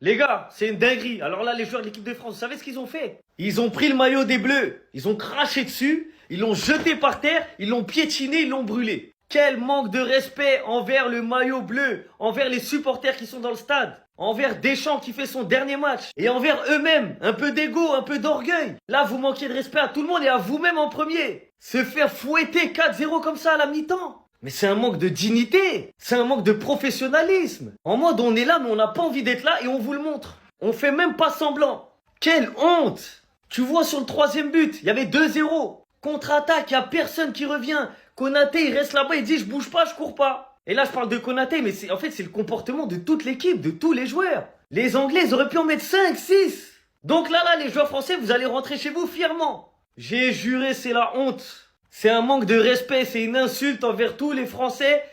Les gars, c'est une dinguerie. Alors là, les joueurs de l'équipe de France, vous savez ce qu'ils ont fait? Ils ont pris le maillot des Bleus, ils ont craché dessus, ils l'ont jeté par terre, ils l'ont piétiné, ils l'ont brûlé. Quel manque de respect envers le maillot bleu, envers les supporters qui sont dans le stade, envers Deschamps qui fait son dernier match, et envers eux-mêmes. Un peu d'ego, un peu d'orgueil. Là, vous manquez de respect à tout le monde et à vous-même en premier. Se faire fouetter 4-0 comme ça à la mi-temps. Mais c'est un manque de dignité, c'est un manque de professionnalisme. En mode, on est là, mais on n'a pas envie d'être là et on vous le montre. On fait même pas semblant. Quelle honte! Tu vois sur le troisième but, il y avait 2-0. Contre-attaque, il n'y a personne qui revient. Konaté, il reste là-bas, il dit je bouge pas, je cours pas. Et là, je parle de Konaté, mais en fait, c'est le comportement de toute l'équipe, de tous les joueurs. Les Anglais, ils auraient pu en mettre 5, 6. Donc là, les joueurs français, vous allez rentrer chez vous fièrement. J'ai juré, c'est la honte. C'est un manque de respect, c'est une insulte envers tous les Français.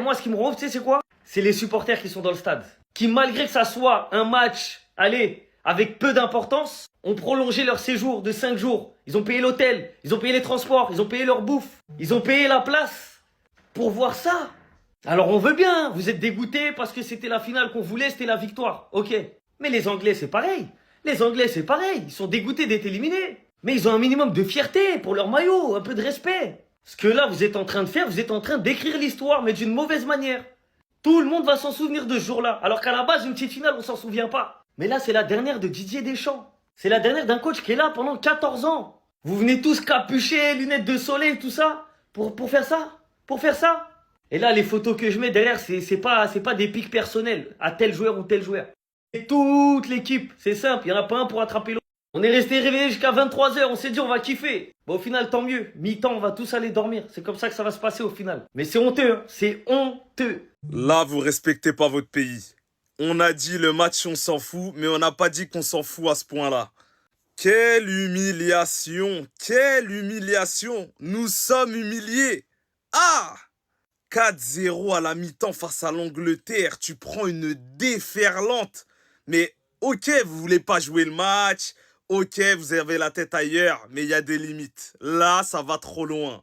Moi, ce qui me rend ouf, tu sais, c'est quoi? C'est les supporters qui sont dans le stade. Qui, malgré que ça soit un match, allez, avec peu d'importance, ont prolongé leur séjour de 5 jours. Ils ont payé l'hôtel, ils ont payé les transports, ils ont payé leur bouffe, ils ont payé la place pour voir ça. Alors on veut bien, vous êtes dégoûtés parce que c'était la finale qu'on voulait, c'était la victoire. Ok. Mais les Anglais, c'est pareil. Les Anglais, c'est pareil. Ils sont dégoûtés d'être éliminés. Mais ils ont un minimum de fierté pour leur maillot, un peu de respect. Ce que là, vous êtes en train de faire, vous êtes en train d'écrire l'histoire, mais d'une mauvaise manière. Tout le monde va s'en souvenir de ce jour-là. Alors qu'à la base, une petite finale, on s'en souvient pas. Mais là, c'est la dernière de Didier Deschamps. C'est la dernière d'un coach qui est là pendant 14 ans. Vous venez tous capuchés, lunettes de soleil, tout ça, pour faire ça. Pour faire ça. Et là, les photos que je mets derrière, c'est pas des pics personnels à tel joueur ou tel joueur. Et toute l'équipe, c'est simple, il n'y en a pas un pour attraper l'autre. On est resté réveillé jusqu'à 23 h, on s'est dit on va kiffer. Bon, au final, tant mieux. Mi-temps, on va tous aller dormir. C'est comme ça que ça va se passer au final. Mais c'est honteux, hein. C'est honteux. Là, vous respectez pas votre pays. On a dit le match, on s'en fout, mais on n'a pas dit qu'on s'en fout à ce point-là. Quelle humiliation! Quelle humiliation! Nous sommes humiliés! Ah! 4-0 à la mi-temps face à l'Angleterre, tu prends une déferlante. Mais ok, vous voulez pas jouer le match, ok, vous avez la tête ailleurs, mais il y a des limites. Là, ça va trop loin.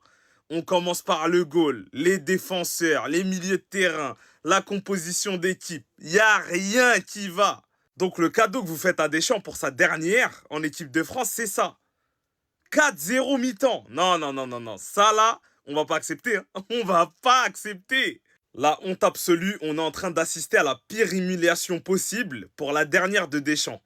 On commence par le goal, les défenseurs, les milieux de terrain, la composition d'équipe. Il n'y a rien qui va. Donc le cadeau que vous faites à Deschamps pour sa dernière en équipe de France, c'est ça. 4-0 mi-temps. Non, non, non, non, non. Ça là, on va pas accepter. Hein. On va pas accepter. La honte absolue, on est en train d'assister à la pire humiliation possible pour la dernière de Deschamps.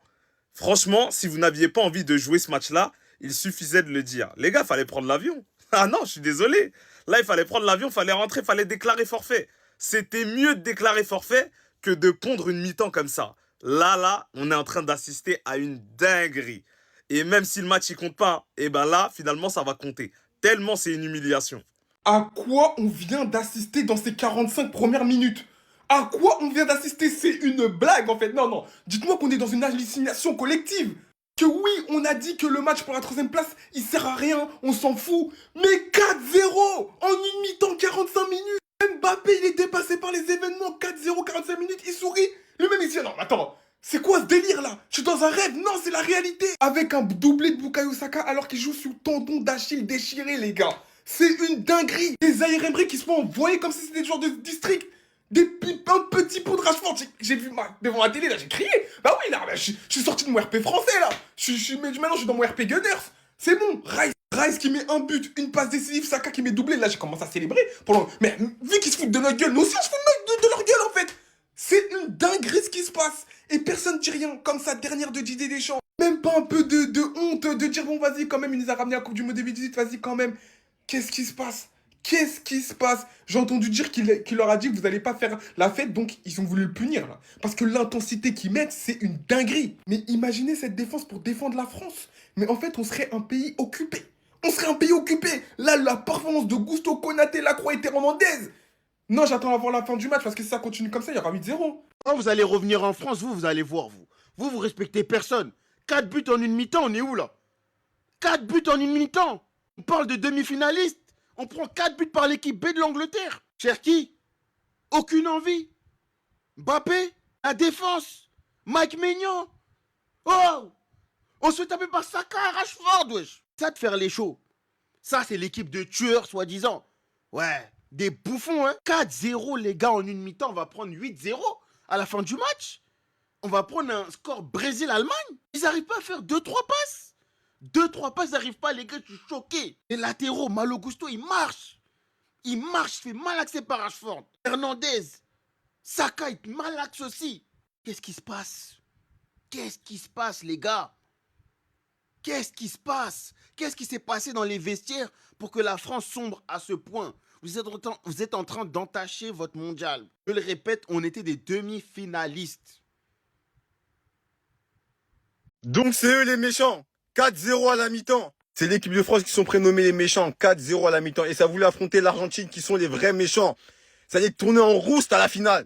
Franchement, si vous n'aviez pas envie de jouer ce match-là, il suffisait de le dire. Les gars, fallait prendre l'avion. Ah non, je suis désolé. Là, il fallait prendre l'avion, fallait rentrer, fallait déclarer forfait. C'était mieux de déclarer forfait que de pondre une mi-temps comme ça. Là, on est en train d'assister à une dinguerie. Et même si le match, il compte pas, et ben là, finalement, ça va compter. Tellement c'est une humiliation. À quoi on vient d'assister dans ces 45 premières minutes? À quoi on vient d'assister? C'est une blague en fait. Non, non. Dites-moi qu'on est dans une hallucination collective. Que oui, on a dit que le match pour la troisième place, il sert à rien, on s'en fout. Mais 4-0 en une mi-temps, 45 minutes. Mbappé, il est dépassé par les événements. 4-0, 45 minutes, il sourit. Lui-même, il se dit non, attends. C'est quoi ce délire là? Je suis dans un rêve? Non, c'est la réalité. Avec un doublé de Bukayo Saka alors qu'il joue sur le tendon d'Achille déchiré, les gars. C'est une dinguerie. Des Zaïre Emery qui se font envoyer comme si c'était des joueurs de district. Un petit pot de Rashford. J'ai vu devant la télé, là, j'ai crié. Bah oui, là, je suis sorti de mon RP français, là. Maintenant, je suis dans mon RP Gunners. C'est bon. Rice qui met un but, une passe décisive, Saka qui met doublé. Là, j'ai commencé à célébrer. Mais vu qu'ils se foutent de notre gueule, nous aussi, on se fout de leur gueule, en fait. C'est une dinguerie ce qui se passe. Et personne ne dit rien. Comme sa dernière de Didier Deschamps. Même pas un peu de honte de dire, bon, vas-y, quand même, il nous a ramené à la Coupe du Monde 2018. Vas-y, quand même. Qu'est-ce qui se passe? Qu'est-ce qui se passe? J'ai entendu dire qu'il leur a dit que vous n'allez pas faire la fête, donc ils ont voulu le punir, là. Parce que l'intensité qu'ils mettent, c'est une dinguerie. Mais imaginez cette défense pour défendre la France. Mais en fait, on serait un pays occupé. On serait un pays occupé. Là, la performance de Gusto Konaté, Lacroix et Hernandez. Non, j'attends avant la fin du match, parce que si ça continue comme ça, il y aura 8-0. Quand vous allez revenir en France, vous allez voir, vous. Vous respectez personne. 4 buts en une mi-temps, on est où, là? 4 buts en une mi-temps. On parle de demi-finaliste. On prend 4 buts par l'équipe B de l'Angleterre. Cherki, aucune envie. Mbappé, la défense. Mike Maignan. Oh, on se fait taper par Saka, Rashford, wesh. Ça de faire les shows. Ça, c'est l'équipe de tueurs, soi-disant. Ouais, des bouffons, hein. 4-0, les gars, en une mi-temps, on va prendre 8-0 à la fin du match. On va prendre un score Brésil-Allemagne. Ils n'arrivent pas à faire 2-3 passes. 2-3 passes, ils n'arrivent pas, les gars, je suis choqué. Les latéraux, Malo Gusto, il marche. Il marche, il fait malaxer par Rashford. Hernandez, Saka, il malaxe aussi. Qu'est-ce qui se passe? Qu'est-ce qui se passe, les gars? Qu'est-ce qui se passe? Qu'est-ce qui s'est passé dans les vestiaires pour que la France sombre à ce point? Vous êtes en train d'entacher votre mondial. Je le répète, on était des demi-finalistes. Donc c'est eux les méchants. 4-0 à la mi-temps. C'est l'équipe de France qui sont prénommés les méchants. 4-0 à la mi-temps. Et ça voulait affronter l'Argentine qui sont les vrais méchants. Ça allait tourner en rouste à la finale.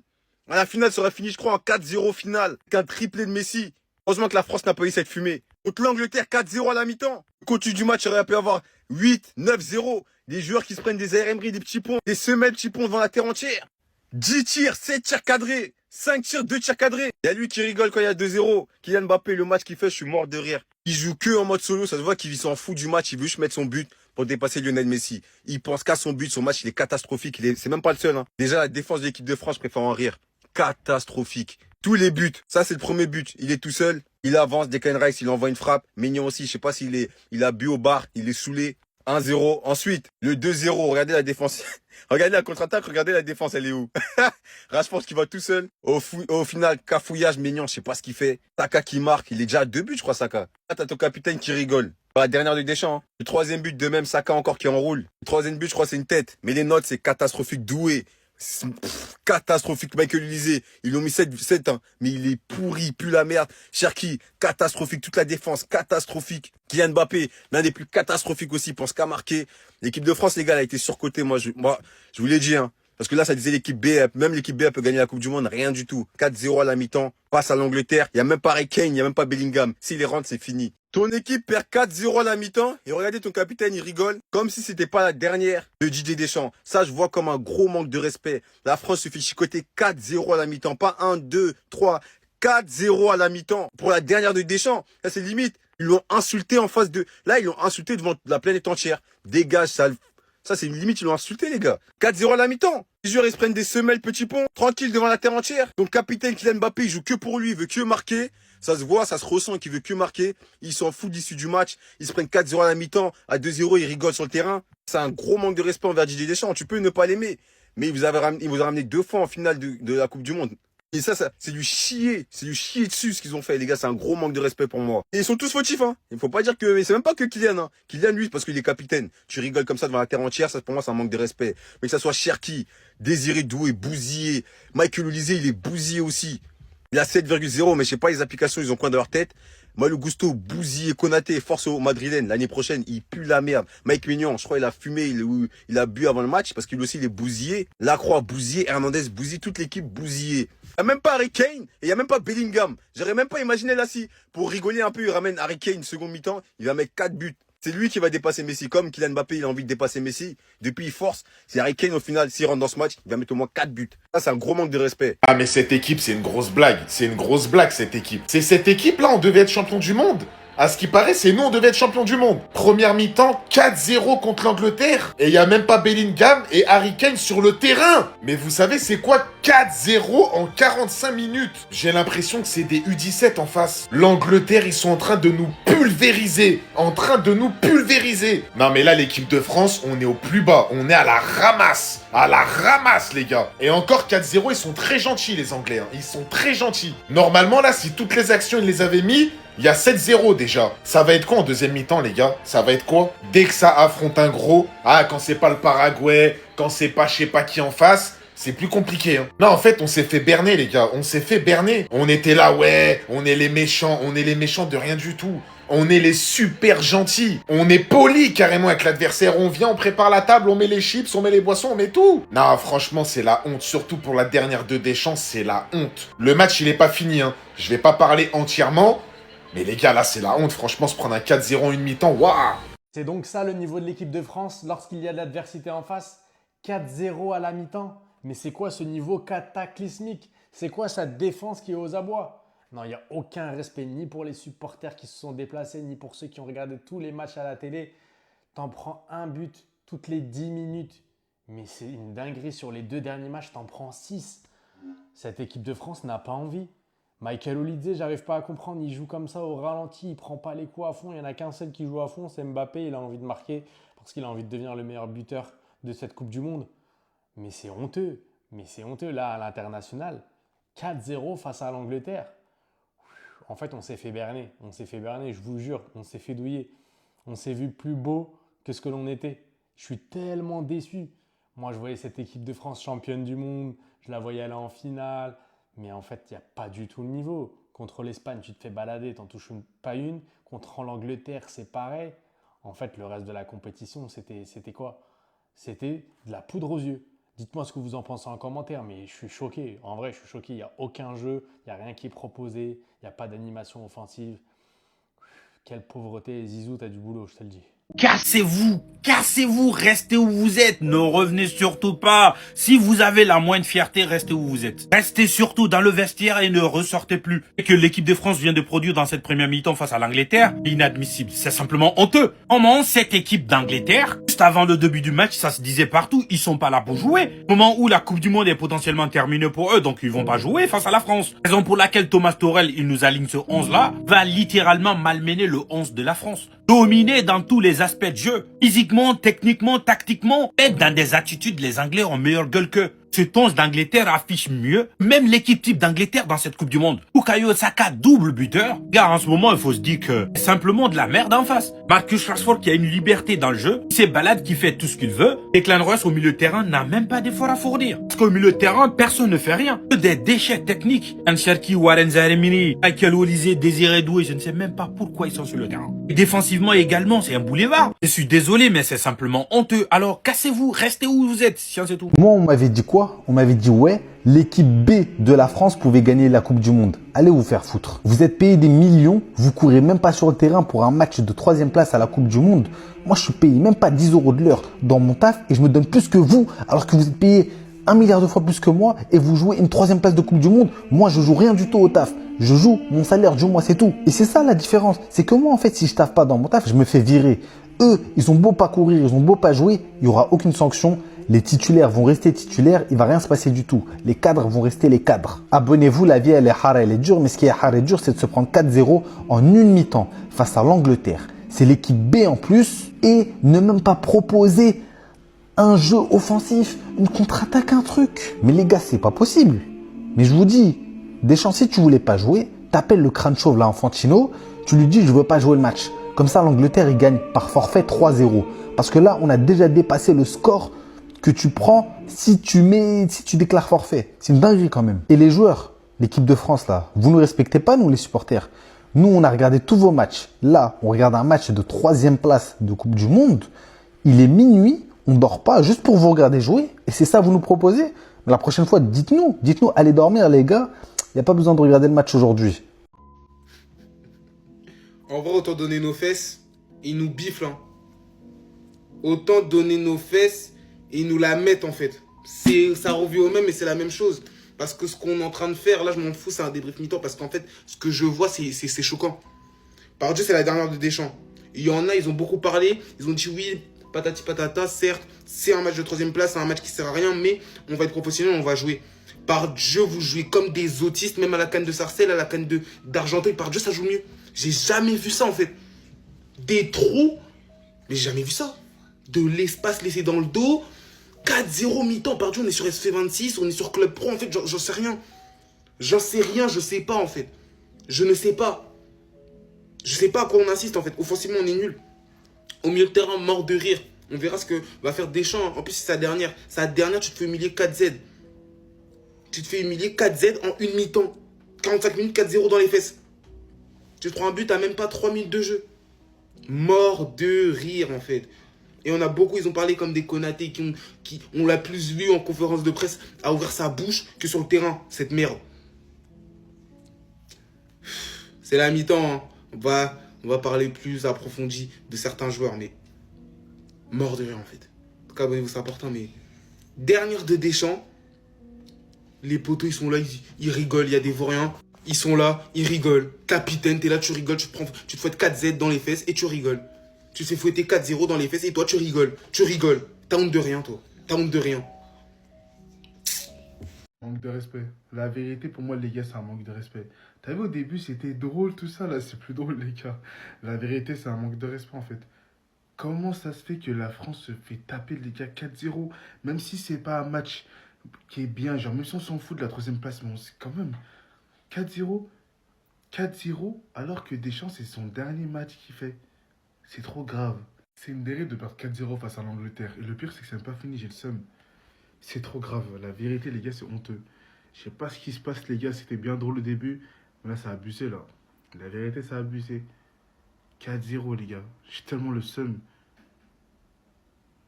À la finale, ça aurait fini, je crois, en 4-0 finale. Avec un triplé de Messi. Heureusement que la France n'a pas eu cette fumée. Contre l'Angleterre, 4-0 à la mi-temps. Le coach du match aurait pu avoir 8, 9-0. Des joueurs qui se prennent des ARMRI, des petits ponts, des semelles petits ponts devant la terre entière. 10 tirs, 7 tirs cadrés. 5 tirs, 2 tirs cadrés. Il y a lui qui rigole quand il y a 2-0. Kylian Mbappé, le match qu'il fait, je suis mort de rire. Il joue que en mode solo. Ça se voit qu'il s'en fout du match. Il veut juste mettre son but pour dépasser Lionel Messi. Il pense qu'à son but. Son match, il est catastrophique. C'est même pas le seul. Hein. Déjà, la défense de l'équipe de France, je préfère en rire. Catastrophique. Tous les buts. Ça, c'est le premier but. Il est tout seul. Il avance. Declan Rice, il envoie une frappe. Maignan aussi. Je sais pas il a bu au bar. Il est saoulé. 1-0. Ensuite, le 2-0. Regardez la défense. Regardez la contre-attaque. Regardez la défense. Elle est où? Rashford qui va tout seul. Au final, cafouillage, Maignan. Je sais pas ce qu'il fait. Saka qui marque. Il est déjà à 2 buts, je crois, Saka. Là, t'as ton capitaine qui rigole. La dernière de Deschamps. Hein. Le troisième but, de même, Saka encore qui enroule. Le troisième but, je crois, c'est une tête. Mais les notes, c'est catastrophique. Doué. Catastrophique. Michael Olise, ils l'ont mis 7 ans. Mais il est pourri, il pue la merde. Cherki, catastrophique. Toute la défense, catastrophique. Kylian Mbappé, l'un des plus catastrophiques aussi, pense qu'à marquer. L'équipe de France, les gars, elle a été surcotée. Moi, je vous l'ai dit, hein. Parce que là, ça disait l'équipe B, même l'équipe B, elle peut gagner la Coupe du Monde, rien du tout. 4-0 à la mi-temps, passe à l'Angleterre. Il n'y a même pas Harry Kane, il n'y a même pas Bellingham. S'il les rentre, c'est fini. Ton équipe perd 4-0 à la mi-temps et regardez ton capitaine, il rigole comme si c'était pas la dernière de Didier Deschamps. Ça, je vois comme un gros manque de respect. La France se fait chicoter 4-0 à la mi-temps, pas 1, 2, 3, 4-0 à la mi-temps pour la dernière de Deschamps. Ça, c'est limite. Ils l'ont insulté en face de... Là, ils l'ont insulté devant la planète entière. Dégage, sale... Ça, c'est une limite, ils l'ont insulté, les gars. 4-0 à la mi-temps. Les joueurs, ils se prennent des semelles, petits ponts, tranquille devant la terre entière. Donc, capitaine Kylian Mbappé, il joue que pour lui, il veut que marquer. Ça se voit, ça se ressent qu'il veut que marquer. Il s'en fout d'issue du match. Ils se prennent 4-0 à la mi-temps. À 2-0, ils rigolent sur le terrain. C'est un gros manque de respect envers Didier Deschamps. Tu peux ne pas l'aimer. Mais il vous a ramené 2 fois en finale de la Coupe du Monde. Et ça, c'est du chier. C'est du chier dessus ce qu'ils ont fait, les gars. C'est un gros manque de respect pour moi. Et ils sont tous fautifs, hein. Il faut pas dire que... Mais c'est même pas que Kylian, hein. Kylian, lui, parce qu'il est capitaine. Tu rigoles comme ça devant la terre entière. Ça, pour moi, c'est un manque de respect. Mais que ça soit Cherki, Désiré Doué, bousillé. Michael Olise, il est bousillé aussi. Il a 7,0, mais je sais pas, les applications, ils ont quoi dans leur tête. Malo Gusto, bousillé, Konaté, force au Madrilène. L'année prochaine, il pue la merde. Mike Maignan, je crois, il a fumé, il a bu avant le match parce qu'il aussi, il est bousillé. Lacroix, bousillé. Hernandez, bousillé. Toute l'équipe, bousillée. Il n'y a même pas Harry Kane et il n'y a même pas Bellingham. J'aurais même pas imaginé là, si, pour rigoler un peu, il ramène Harry Kane, seconde mi-temps, il va mettre 4 buts. C'est lui qui va dépasser Messi. Comme Kylian Mbappé, il a envie de dépasser Messi. Depuis, il force. C'est Harry Kane, au final, s'il rentre dans ce match, il va mettre au moins 4 buts. Ça, c'est un gros manque de respect. Ah mais cette équipe, c'est une grosse blague. C'est une grosse blague, cette équipe. C'est cette équipe-là, on devait être champion du monde. À ce qui paraît, c'est nous, on devait être champion du monde. Première mi-temps, 4-0 contre l'Angleterre. Et il n'y a même pas Bellingham et Harry Kane sur le terrain. Mais vous savez, c'est quoi 4-0 en 45 minutes? J'ai l'impression que c'est des U17 en face. L'Angleterre, ils sont en train de nous pulvériser. En train de nous pulvériser. Non mais là, l'équipe de France, on est au plus bas. On est à la ramasse. À la ramasse, les gars. Et encore 4-0, ils sont très gentils, les Anglais. Hein. Ils sont très gentils. Normalement, là, si toutes les actions, ils les avaient mis... Il y a 7-0 déjà. Ça va être quoi en deuxième mi-temps, les gars? Ça va être quoi? Dès que ça affronte un gros, quand c'est pas le Paraguay, quand c'est pas je sais pas qui en face, c'est plus compliqué. Hein. Non, en fait, on s'est fait berner, les gars. On s'est fait berner. On était là, ouais, on est les méchants de rien du tout. On est les super gentils. On est polis carrément avec l'adversaire. On vient, on prépare la table, on met les chips, on met les boissons, on met tout. Non, franchement, c'est la honte. Surtout pour la dernière de Deschamps, c'est la honte. Le match, il est pas fini. Hein. Je vais pas parler entièrement. Mais les gars, là, c'est la honte. Franchement, se prendre un 4-0 en une mi-temps, waouh! C'est donc ça le niveau de l'équipe de France lorsqu'il y a de l'adversité en face? 4-0 à la mi-temps? Mais c'est quoi ce niveau cataclysmique? C'est quoi cette défense qui est aux abois? Non, il n'y a aucun respect ni pour les supporters qui se sont déplacés, ni pour ceux qui ont regardé tous les matchs à la télé. T'en prends un but toutes les 10 minutes. Mais c'est une dinguerie sur les 2 derniers matchs, t'en prends 6. Cette équipe de France n'a pas envie. Michael Olidze, j'arrive pas à comprendre. Il joue comme ça au ralenti, il prend pas les coups à fond. Il y en a qu'un seul qui joue à fond, c'est Mbappé. Il a envie de marquer parce qu'il a envie de devenir le meilleur buteur de cette Coupe du Monde. Mais c'est honteux. Mais c'est honteux là à l'international. 4-0 face à l'Angleterre. En fait, on s'est fait berner. On s'est fait berner, je vous jure. On s'est fait douiller. On s'est vu plus beau que ce que l'on était. Je suis tellement déçu. Moi, je voyais cette équipe de France championne du monde. Je la voyais aller en finale. Mais en fait, il n'y a pas du tout le niveau. Contre l'Espagne, tu te fais balader, tu n'en touches pas une. Contre l'Angleterre, c'est pareil. En fait, le reste de la compétition, c'était quoi? C'était de la poudre aux yeux. Dites-moi ce que vous en pensez en commentaire, mais je suis choqué. En vrai, je suis choqué. Il n'y a aucun jeu, il n'y a rien qui est proposé, il n'y a pas d'animation offensive. Quelle pauvreté. Zizou, t'as du boulot, je te le dis. Cassez-vous, restez où vous êtes, ne revenez surtout pas. Si vous avez la moindre fierté, restez où vous êtes. Restez surtout dans le vestiaire et ne ressortez plus. Et que l'équipe de France vient de produire dans cette première mi-temps face à l'Angleterre, inadmissible, c'est simplement honteux. Comment cette équipe d'Angleterre, juste avant le début du match, ça se disait partout, ils sont pas là pour jouer. Au moment où la Coupe du Monde est potentiellement terminée pour eux, donc ils vont pas jouer face à la France. Raison pour laquelle Thomas Tuchel, il nous aligne ce 11-là, va littéralement malmener le 11 de la France. Dominer dans tous les aspects de jeu. Physiquement, techniquement, tactiquement, et dans des attitudes, les Anglais ont meilleure gueule qu'eux. Ce 11 d'Angleterre affiche mieux, même l'équipe type d'Angleterre dans cette Coupe du Monde. Bukayo Saka, double buteur. Car en ce moment, il faut se dire que c'est simplement de la merde en face. Marcus Rashford qui a une liberté dans le jeu, qui balade, qui fait tout ce qu'il veut. Declan Rice au milieu de terrain n'a même pas d'effort à fournir. Parce qu'au milieu de terrain, personne ne fait rien. Que des déchets techniques. Ancherki, Warren Zaïre-Emery, Michael Olise, Désiré Doué, je ne sais même pas pourquoi ils sont sur le terrain. Et défensivement également, c'est un boulevard. Je suis désolé, mais c'est simplement honteux. Alors cassez-vous, restez où vous êtes, si c'est tout. Moi, on m'avait dit quoi? On m'avait dit ouais, l'équipe B de la France pouvait gagner la Coupe du Monde. Allez vous faire foutre. Vous êtes payé des millions, vous courez même pas sur le terrain pour un match de 3e place à la Coupe du Monde. Moi, je suis payé même pas 10 € de l'heure dans mon taf et je me donne plus que vous, alors que vous êtes payé 1 milliard de fois plus que moi et vous jouez une 3e place de Coupe du Monde. Moi, je joue rien du tout au taf. Je joue mon salaire du mois, c'est tout. Et c'est ça la différence. C'est que moi, en fait, si je taffe pas dans mon taf, je me fais virer. Eux, ils ont beau pas courir, ils ont beau pas jouer, il y aura aucune sanction. Les titulaires vont rester titulaires, il va rien se passer du tout. Les cadres vont rester les cadres. Abonnez-vous, la vie elle est hard, elle est dure, mais ce qui est hard et dur, c'est de se prendre 4-0 en une mi-temps face à l'Angleterre. C'est l'équipe B en plus et ne même pas proposer un jeu offensif, une contre-attaque, un truc. Mais les gars, c'est pas possible. Mais je vous dis, Deschamps, si tu voulais pas jouer, t'appelles le crâne chauve là, Infantino, tu lui dis je veux pas jouer le match. Comme ça, l'Angleterre, il gagne par forfait 3-0. Parce que là, on a déjà dépassé le score que tu prends si tu déclares forfait. C'est une dinguerie quand même. Et les joueurs, l'équipe de France là, vous ne respectez pas nous les supporters. Nous, on a regardé tous vos matchs. Là, on regarde un match de 3e place de Coupe du Monde. Il est minuit, on dort pas juste pour vous regarder jouer. Et c'est ça vous nous proposez. Mais la prochaine fois, dites-nous, allez dormir les gars. Il n'y a pas besoin de regarder le match aujourd'hui. En vrai, autant donner nos fesses, ils nous biflent. Hein. Autant donner nos fesses et ils nous la mettent en fait. Ça revient au même, mais c'est la même chose. Parce que ce qu'on est en train de faire, là je m'en fous, c'est un débrief mi-temps. Parce qu'en fait, ce que je vois, c'est choquant. Par Dieu, c'est la dernière de Deschamps. Il y en a, ils ont beaucoup parlé. Ils ont dit oui, patati patata, certes, c'est un match de 3e place, c'est un match qui sert à rien, mais on va être professionnel, on va jouer. Par Dieu, vous jouez comme des autistes, même à la canne de Sarcelles, à la canne d'Argenteuil. Par Dieu, ça joue mieux. J'ai jamais vu ça en fait. Des trous, mais j'ai jamais vu ça. De l'espace laissé dans le dos. 4-0 mi-temps, par Dieu, on est sur SV26, on est sur Club Pro, en fait, j'en sais rien. J'en sais rien, je sais pas en fait. Je ne sais pas. Je sais pas à quoi on insiste en fait. Offensivement, on est nul. Au milieu de terrain, mort de rire. On verra ce que va faire Deschamps. En plus, c'est sa dernière. Sa dernière, tu te fais humilier 4Z. Tu te fais humilier 4Z en une mi-temps. 45 minutes, 4-0 dans les fesses. Tu te prends un but à même pas 3 minutes de jeu. Mort de rire en fait. Et on a beaucoup, ils ont parlé comme des Konaté qui on l'a plus vu en conférence de presse à ouvrir sa bouche que sur le terrain, cette merde. C'est la mi-temps, hein. On va parler plus approfondi de certains joueurs, mais mort de rire en fait. En tout cas, abonnez-vous, c'est important, mais dernière de Deschamps, les poteaux ils sont là, ils rigolent, il y a des vauriens. Ils sont là, ils rigolent. Capitaine, t'es là, tu rigoles, tu te fouettes 4Z dans les fesses et tu rigoles. Tu te fais fouetter 4-0 dans les fesses et toi tu rigoles. Tu rigoles. T'as honte de rien, toi. T'as honte de rien. Manque de respect. La vérité, pour moi, les gars, c'est un manque de respect. T'as vu, au début, c'était drôle, tout ça. Là, c'est plus drôle, les gars. La vérité, c'est un manque de respect, en fait. Comment ça se fait que la France se fait taper, les gars, 4-0, même si c'est pas un match qui est bien, genre, même si on s'en fout de la troisième place, mais c'est quand même 4-0, 4-0, alors que Deschamps, c'est son dernier match qu'il fait. C'est trop grave. C'est une dérive de perdre 4-0 face à l'Angleterre. Et le pire, c'est que c'est même pas fini, j'ai le seum. C'est trop grave. La vérité, les gars, c'est honteux. Je sais pas ce qui se passe, les gars. C'était bien drôle au début. Mais là, ça a abusé, là. La vérité, ça a abusé. 4-0, les gars. J'ai tellement le seum.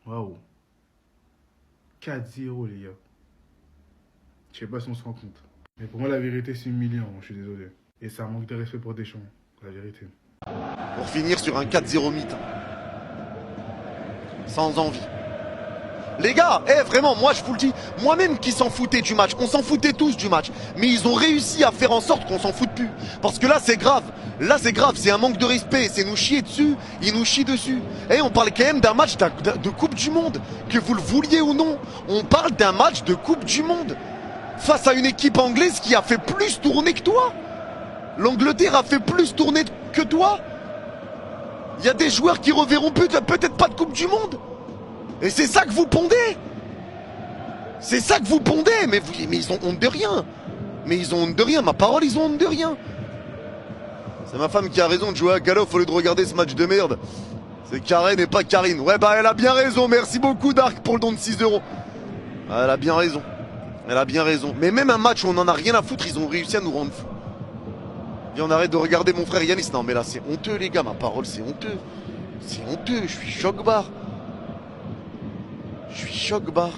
Waouh. 4-0, les gars. Je sais pas si on se rend compte. Mais pour moi, la vérité, c'est humiliant. Je suis désolé. Et c'est un manque de respect pour Deschamps. La vérité. Pour finir sur un 4-0 mi-temps. Sans envie. Les gars, vraiment, moi je vous le dis, moi-même qui s'en foutais du match, on s'en foutait tous du match, mais ils ont réussi à faire en sorte qu'on s'en foute plus. Parce que là c'est grave, c'est un manque de respect, c'est nous chier dessus, ils nous chient dessus. On parle quand même d'un match de Coupe du Monde, que vous le vouliez ou non, on parle d'un match de Coupe du Monde. Face à une équipe anglaise qui a fait plus tourner que toi. L'Angleterre a fait plus tourner que toi. Il y a des joueurs qui reverront peut-être pas de Coupe du Monde. Et c'est ça que vous pondez. C'est ça que vous pondez. Mais ils ont honte de rien. Mais ils ont honte de rien. Ma parole, ils ont honte de rien. C'est ma femme qui a raison de jouer à Galof au lieu de regarder ce match de merde. C'est Karen et pas Karine. Ouais, bah elle a bien raison. Merci beaucoup Dark pour le don de 6 €. Elle a bien raison. Elle a bien raison. Mais même un match où on en a rien à foutre, ils ont réussi à nous rendre fous. Et on arrête de regarder mon frère Yanis. Non mais là c'est honteux les gars. Ma parole, c'est honteux. C'est honteux. Je suis choc-barre. Je suis choc-barre.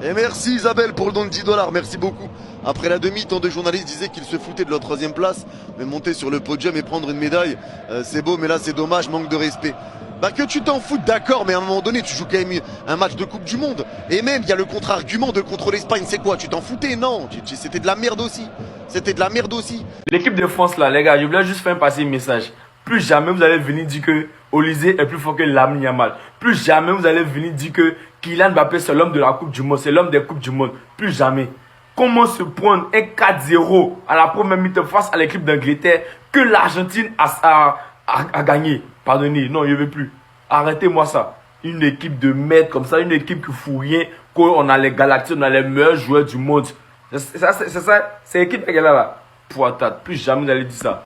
Et merci Isabelle pour le don de 10 $. Merci beaucoup. Après la demi, tant de journalistes disaient qu'ils se foutaient de leur troisième place. Mais monter sur le podium et prendre une médaille, c'est beau, mais là c'est dommage, manque de respect. Bah que tu t'en foutes, d'accord, mais à un moment donné, tu joues quand même un match de Coupe du Monde. Et même, il y a le contre-argument de contre l'Espagne, c'est quoi? Tu t'en foutais? Non, c'était de la merde aussi. C'était de la merde aussi. L'équipe de France là, les gars, je voulais juste faire passer un message. Plus jamais vous allez venir dire que Olysée est plus fort que Lamine Yamal. Plus jamais vous allez venir dire que Kylian Mbappé c'est l'homme de la Coupe du Monde, c'est l'homme des Coupes du Monde. Plus jamais. Comment se prendre un 4-0 à la première mi-temps face à l'équipe d'Angleterre que l'Argentine a gagné? Pardonnez, non, je ne veux plus. Arrêtez-moi ça. Une équipe de merde comme ça, une équipe qui fout rien, qu'on a les Galactiques, on a les meilleurs joueurs du monde. C'est ça, c'est l'équipe qui est là. Poitate, plus jamais vous allez dire ça.